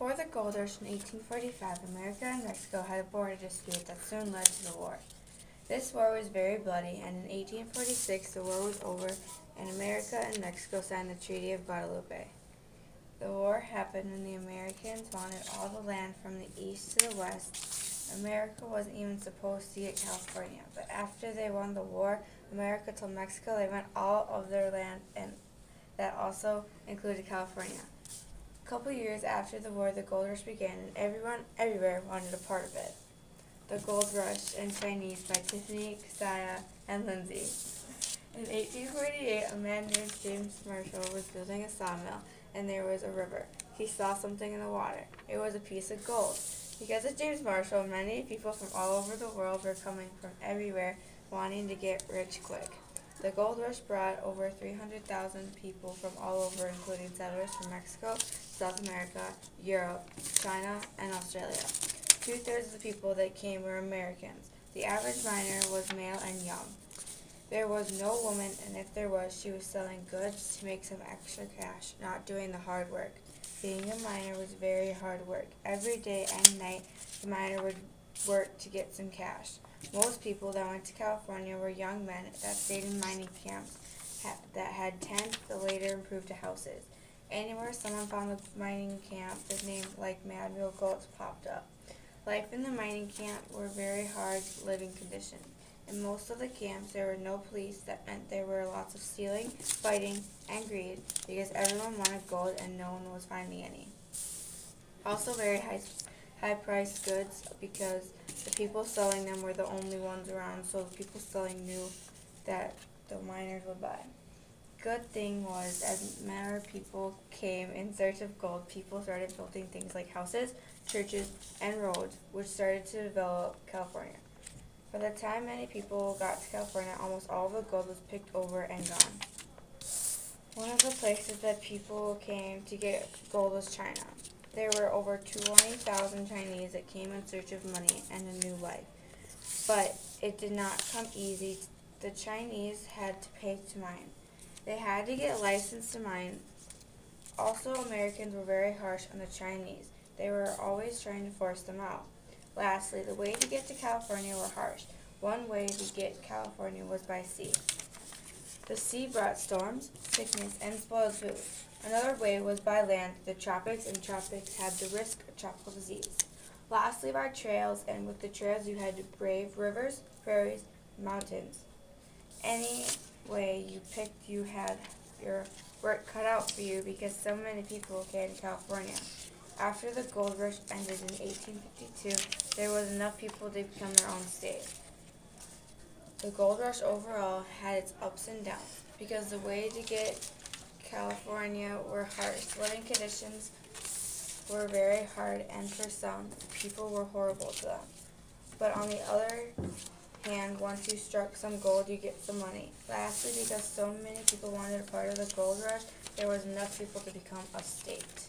Before the gold rush in 1845, America and Mexico had a border dispute that soon led to the war. This war was very bloody, and in 1846 the war was over and America and Mexico signed the Treaty of Guadalupe. The war happened when the Americans wanted all the land from the east to the west. America wasn't even supposed to get California, but after they won the war, America told Mexico they want all of their land, and that also included California. A couple years after the war, the gold rush began, and everyone everywhere wanted a part of it. The Gold Rush in Chinese by Tiffany, Kasiah, and Lindsey. In 1848, a man named James Marshall was building a sawmill, and there was a river. He saw something in the water. It was a piece of gold. Because of James Marshall, many people from all over the world were coming from everywhere wanting to get rich quick. The gold rush brought over 300,000 people from all over, including settlers from Mexico, South America, Europe, China, and Australia. 2/3 of the people that came were Americans. The average miner was male and young. There was no woman, and if there was, she was selling goods to make some extra cash, not doing the hard work. Being a miner was very hard work. Every day and night, the miner would work to get some cash. Most people that went to California were young men that stayed in mining camps that had tents that later improved to houses. Anywhere someone found a mining camp, the name like Mad Mule Gulch popped up. Life in the mining camp were very hard living conditions. In most of the camps, there were no police. That meant there were lots of stealing, fighting, and greed because everyone wanted gold and no one was finding any. Also very high-priced goods because the people selling them were the only ones around, so the people selling knew that the miners would buy. Good thing was, as more people came in search of gold, people started building things like houses, churches, and roads, which started to develop California. By the time many people got to California, almost all of the gold was picked over and gone. One of the places that people came to get gold was China. There were over 20,000 Chinese that came in search of money and a new life. But it did not come easy. The Chinese had to pay to mine. They had to get licensed to mine. Also, Americans were very harsh on the Chinese. They were always trying to force them out. Lastly, the way to get to California were harsh. One way to get California was by sea. The sea brought storms, sickness, and spoiled food. Another way was by land, the tropics, and tropics had the risk of tropical disease. Lastly, by trails, and with the trails you had to brave rivers, prairies, mountains. Any way you picked, you had your work cut out for you because so many people came to California. After the gold rush ended in 1852, there was enough people to become their own state. The gold rush overall had its ups and downs because the way to get California were harsh. Living conditions were very hard, and for some, people were horrible to them. But on the other hand, once you struck some gold, you get some money. Lastly, because so many people wanted a part of the gold rush, there was enough people to become a state.